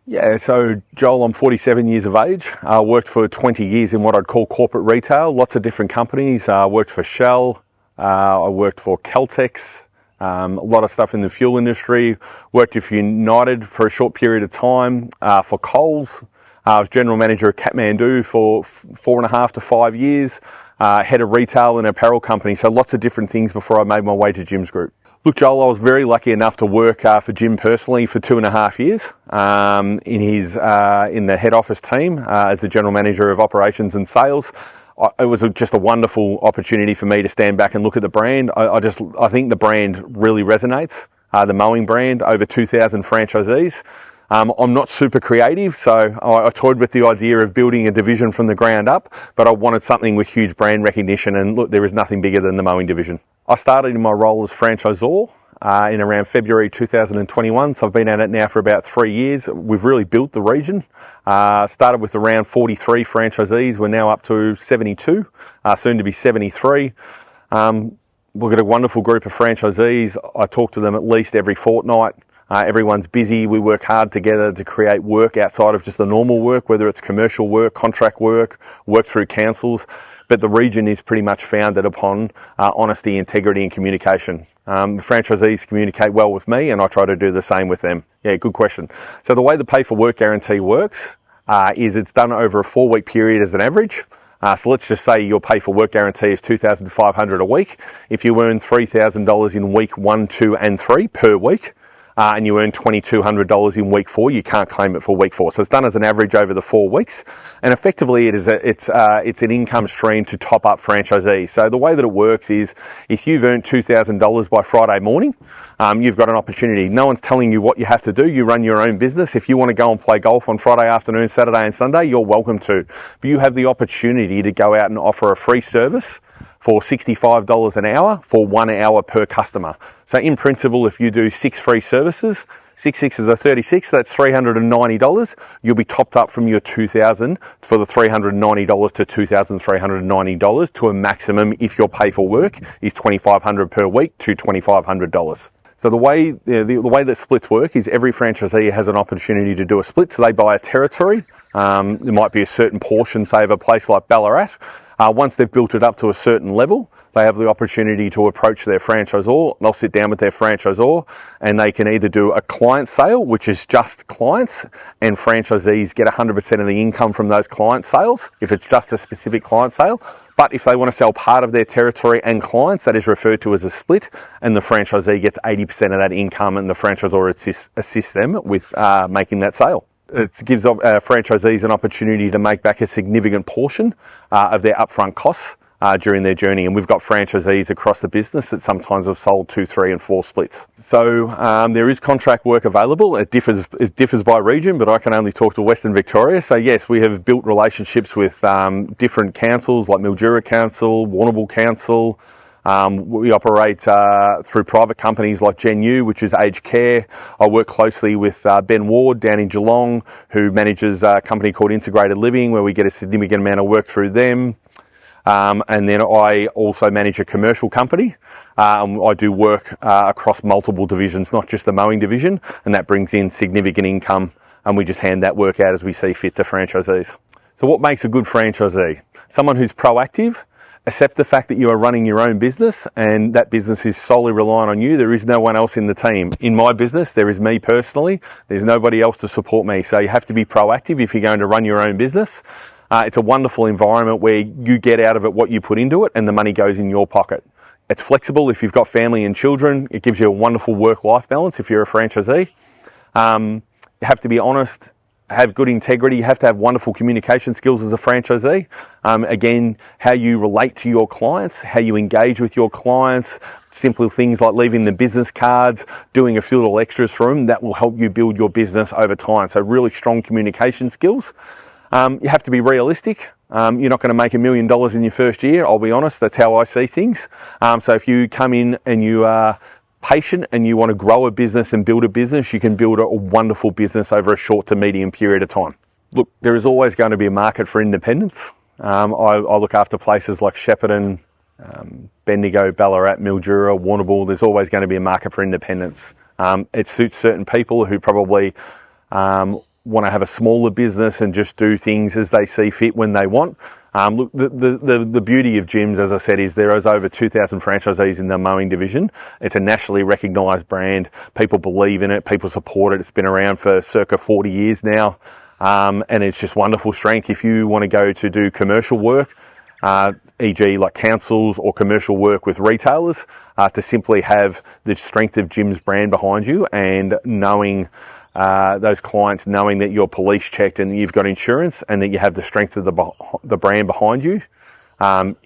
Yeah, so Joel, I'm 47 years of age. Worked for 20 years in what I'd call corporate retail, lots of different companies. Worked for Shell, I worked for Caltex, a lot of stuff in the fuel industry. Worked for United for a short period of time, for Coles. I was general manager at Kathmandu for 4.5 to 5 years, head of retail and apparel company. So lots of different things before I made my way to Jims Group. Look, Joel, I was very lucky enough to work for Jim personally for 2.5 years in the head office team as the general manager of operations and sales. It was just a wonderful opportunity for me to stand back and look at the brand. I think the brand really resonates. The Mowing brand, over 2,000 franchisees. I'm not super creative, so I toyed with the idea of building a division from the ground up, but I wanted something with huge brand recognition, and look, there is nothing bigger than the mowing division. I started in my role as franchisor in around February 2021, so I've been at it now for about 3 years. We've really built the region. Started with around 43 franchisees. We're now up to 72, soon to be 73. We've got a wonderful group of franchisees. I talk to them at least every fortnight. Everyone's busy. We work hard together to create work outside of just the normal work, whether it's commercial work, contract work through councils. But the region is pretty much founded upon honesty, integrity and communication. The franchisees communicate well with me and I try to do the same with them. Yeah, good question. So the way the pay for work guarantee works is it's done over a 4-week period as an average. So let's just say your pay for work guarantee is $2,500 a week. If you earn $3,000 in week 1, 2 and 3 per week, and you earn $2,200 in week 4, you can't claim it for week 4. So it's done as an average over the 4 weeks, and effectively it's an income stream to top up franchisees. So the way that it works is if you've earned $2,000 by Friday morning, you've got an opportunity. No one's telling you what you have to do. You run your own business. If you want to go and play golf on Friday afternoon, Saturday and Sunday, you're welcome to. But you have the opportunity to go out and offer a free service for $65 an hour for 1 hour per customer. So in principle, if you do 6 free services, 6 sixes are 36, that's $390. You'll be topped up from your $2,000 for the $390 to $2,390 to a maximum, if your pay for work is $2,500 per week, to $2,500. So the way that splits work is every franchisee has an opportunity to do a split. So they buy a territory. There might be a certain portion, say, of a place like Ballarat. Once they've built it up to a certain level, they have the opportunity to approach their franchisor. They'll sit down with their franchisor and they can either do a client sale, which is just clients, and franchisees get 100% of the income from those client sales if it's just a specific client sale. But if they want to sell part of their territory and clients, that is referred to as a split, and the franchisee gets 80% of that income and the franchisor assists them with making that sale. It gives franchisees an opportunity to make back a significant portion of their upfront costs during their journey. And we've got franchisees across the business that sometimes have sold 2, 3 and 4 splits. So there is contract work available. It differs by region, but I can only talk to Western Victoria. So yes, we have built relationships with different councils like Mildura Council, Warrnambool Council. We operate through private companies like Gen U, which is aged care. I work closely with Ben Ward down in Geelong, who manages a company called Integrated Living, where we get a significant amount of work through them. And then I also manage a commercial company. I do work across multiple divisions, not just the mowing division, and that brings in significant income, and we just hand that work out as we see fit to franchisees. So what makes a good franchisee? Someone who's proactive, accept the fact that you are running your own business and that business is solely reliant on you. There is no one else in the team. In my business, there is me personally. There's nobody else to support me. So you have to be proactive if you're going to run your own business. It's a wonderful environment where you get out of it what you put into it and the money goes in your pocket. It's flexible if you've got family and children. It gives you a wonderful work-life balance if you're a franchisee. You have to be honest, have good integrity. You have to have wonderful communication skills as a franchisee. Again, how you relate to your clients, how you engage with your clients, simple things like leaving the business cards, doing a few little extras for them, that will help you build your business over time. So really strong communication skills. You have to be realistic. You're not going to make $1 million in your first year. I'll be honest, that's how I see things. So if you come in and you are patient and you want to grow a business and build a business, you can build a wonderful business over a short to medium period of time. Look, there is always going to be a market for independents. I look after places like Shepparton, Bendigo, Ballarat, Mildura, Warrnambool. There's always going to be a market for independents. It suits certain people who probably want to have a smaller business and just do things as they see fit when they want. Look, the beauty of Jims, as I said, is there is over 2,000 franchisees in the mowing division. It's a nationally recognised brand. People believe in it. People support it. It's been around for circa 40 years now. And it's just wonderful strength. If you want to go to do commercial work, e.g. like councils or commercial work with retailers, to simply have the strength of Jims brand behind you and knowing those clients, knowing that you're police checked and you've got insurance and that you have the strength of the brand behind you,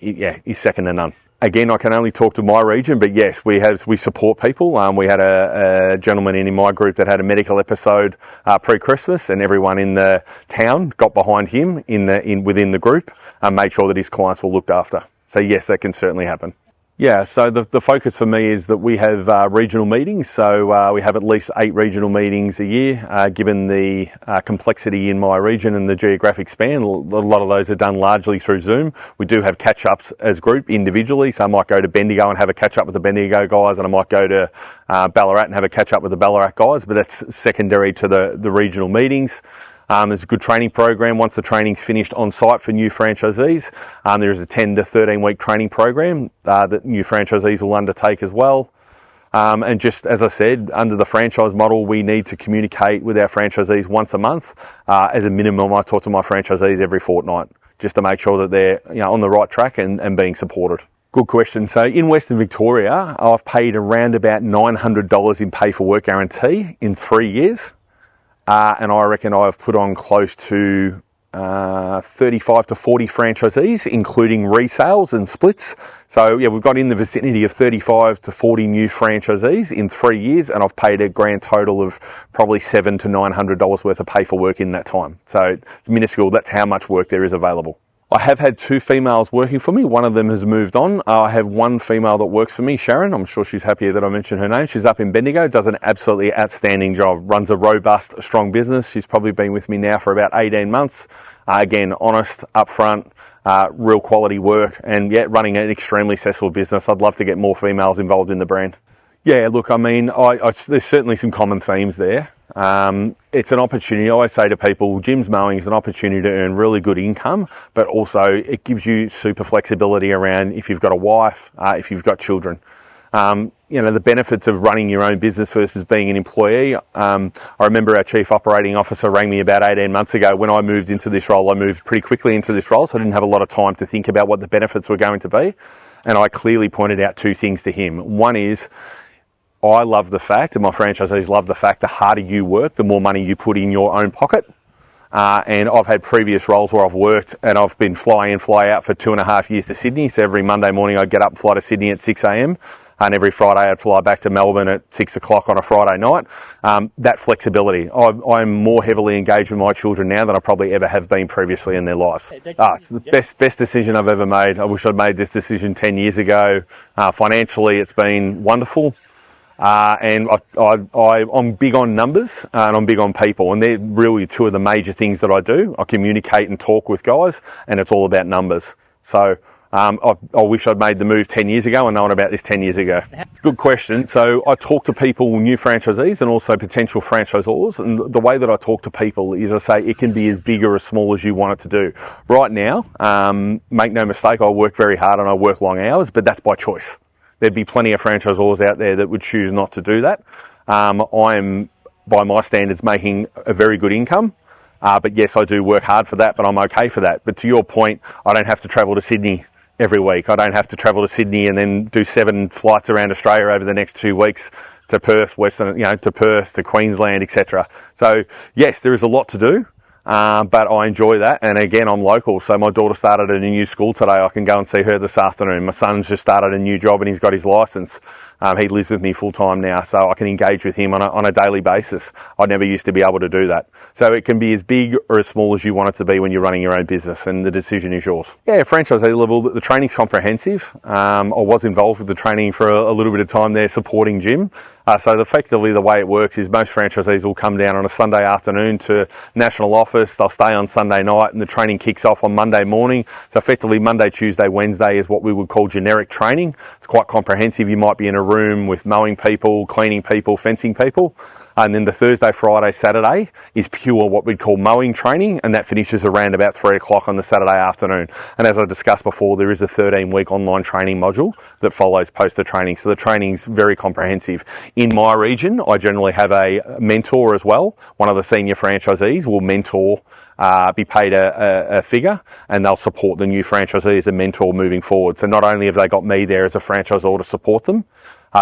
is second to none. Again, I can only talk to my region, but yes, we support people. We had a gentleman in my group that had a medical episode pre-Christmas, and everyone in the town got behind him within the group and made sure that his clients were looked after. So yes, that can certainly happen. Yeah, so the focus for me is that we have regional meetings. So we have at least 8 regional meetings a year, given the complexity in my region and the geographic span. A lot of those are done largely through Zoom. We do have catch-ups as group individually. So I might go to Bendigo and have a catch-up with the Bendigo guys, and I might go to Ballarat and have a catch-up with the Ballarat guys, but that's secondary to the regional meetings. There's a good training program. Once the training's finished on site for new franchisees, there is a 10 to 13 week training program that new franchisees will undertake as well. And just as I said, under the franchise model, we need to communicate with our franchisees once a month. As a minimum, I talk to my franchisees every fortnight just to make sure that they're on the right track and being supported. Good question. So in Western Victoria, I've paid around about $900 in pay for work guarantee in 3 years. And I reckon I've put on close to 35 to 40 franchisees, including resales and splits. So yeah, we've got in the vicinity of 35 to 40 new franchisees in 3 years, and I've paid a grand total of probably $700 to $900 worth of pay for work in that time. So it's minuscule. That's how much work there is available. I have had 2 females working for me. One of them has moved on. I have 1 female that works for me, Sharon. I'm sure she's happy that I mentioned her name. She's up in Bendigo, does an absolutely outstanding job, runs a robust, strong business. She's probably been with me now for about 18 months. Again, honest, upfront, real quality work, and yeah, running an extremely successful business. I'd love to get more females involved in the brand. Yeah, look, I mean, there's certainly some common themes there. It's an opportunity. I always say to people, Jims Mowing is an opportunity to earn really good income, but also it gives you super flexibility around if you've got a wife, if you've got children. The benefits of running your own business versus being an employee. I remember our chief operating officer rang me about 18 months ago. When I moved into this role, I moved pretty quickly into this role, so I didn't have a lot of time to think about what the benefits were going to be. And I clearly pointed out 2 things to him. One is, I love the fact, and my franchisees love the fact, the harder you work, the more money you put in your own pocket. And I've had previous roles where I've worked and I've been fly in, fly out for 2.5 years to Sydney. So every Monday morning I'd get up and fly to Sydney at 6 a.m. And every Friday I'd fly back to Melbourne at 6 o'clock on a Friday night. That flexibility. I'm more heavily engaged with my children now than I probably ever have been previously in their lives. It's the best decision I've ever made. I wish I'd made this decision 10 years ago. Financially, it's been wonderful. And I'm big on numbers and I'm big on people, and they're really 2 of the major things that I do. I communicate and talk with guys, and it's all about numbers. So I wish I'd made the move 10 years ago and known about this 10 years ago. It's a good question. So I talk to people, new franchisees and also potential franchisors, and the way that I talk to people is I say it can be as big or as small as you want it to do. Right now, make no mistake, I work very hard and I work long hours, but that's by choice. There'd be plenty of franchisors out there that would choose not to do that. I'm, by my standards, making a very good income. But yes, I do work hard for that, but I'm okay for that. But to your point, I don't have to travel to Sydney every week. I don't have to travel to Sydney and then do 7 flights around Australia over the next 2 weeks to Perth, to Perth, to Queensland, etc. So yes, there is a lot to do. But I enjoy that, and again, I'm local, so my daughter started at a new school today. I can go and see her this afternoon. My son's just started a new job and he's got his licence. He lives with me full time now, so I can engage with him on a daily basis. I never used to be able to do that. So it can be as big or as small as you want it to be when you're running your own business, and the decision is yours. Yeah, franchisee level, the training's comprehensive. I was involved with the training for a little bit of time there supporting Jim. So effectively the way it works is most franchisees will come down on a Sunday afternoon to national office. They'll stay on Sunday night and the training kicks off on Monday morning. So effectively Monday, Tuesday, Wednesday is what we would call generic training. It's quite comprehensive. You might be in a room with mowing people, cleaning people, fencing people. And then the Thursday, Friday, Saturday is pure what we'd call mowing training, and that finishes around about 3 o'clock on the Saturday afternoon. And as I discussed before, there is a 13-week online training module that follows post the training. So the training's very comprehensive. In my region, I generally have a mentor as well. One of the senior franchisees will mentor, be paid a figure, and they'll support the new franchisee as a mentor moving forward. So not only have they got me there as a franchisor to support them,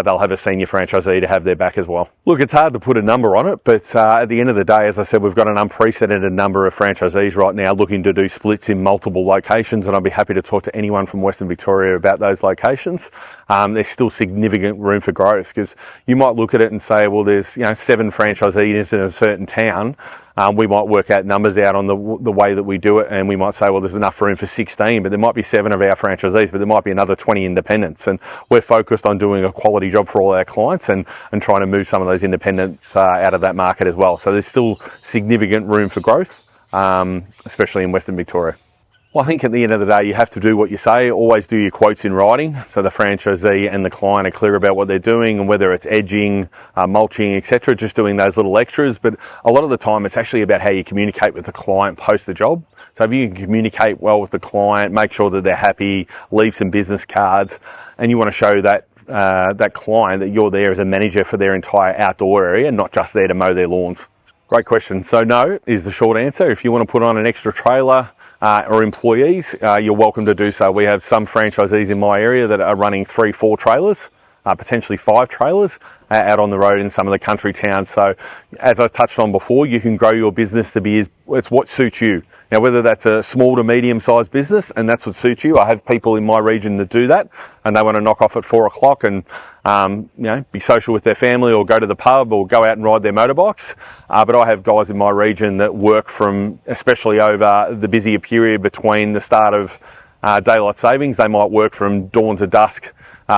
they'll have a senior franchisee to have their back as well. Look, it's hard to put a number on it, but at the end of the day, as I said, we've got an unprecedented number of franchisees right now looking to do splits in multiple locations, and I'd be happy to talk to anyone from Western Victoria about those locations. There's still significant room for growth, because you might look at it and say, well, there's 7 franchisees in a certain town. We might work out numbers out on the way that we do it, and we might say, well, there's enough room for 16, but there might be 7 of our franchisees, but there might be another 20 independents. And we're focused on doing a quality job for all our clients and trying to move some of those independents out of that market as well. So there's still significant room for growth, especially in Western Victoria. Well, I think at the end of the day, you have to do what you say. Always do your quotes in writing, so the franchisee and the client are clear about what they're doing, and whether it's edging, mulching, etc., just doing those little extras. But a lot of the time, it's actually about how you communicate with the client post the job. So if you can communicate well with the client, make sure that they're happy, leave some business cards, and you want to show that that client that you're there as a manager for their entire outdoor area, not just there to mow their lawns. Great question. So no is the short answer. If you want to put on an extra trailer, or employees, you're welcome to do so. We have some franchisees in my area that are running 3, 4 trailers, potentially 5 trailers out on the road in some of the country towns. So as I touched on before, you can grow your business to be, it's what suits you. Now, whether that's a small to medium sized business and that's what suits you, I have people in my region that do that, and they want to knock off at 4 o'clock and be social with their family, or go to the pub, or go out and ride their motorbikes. But I have guys in my region that work from, especially over the busier period between the start of daylight savings, they might work from dawn to dusk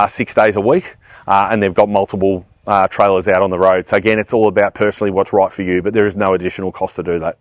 6 days a week, and they've got multiple trailers out on the road. So again, it's all about personally what's right for you, but there is no additional cost to do that.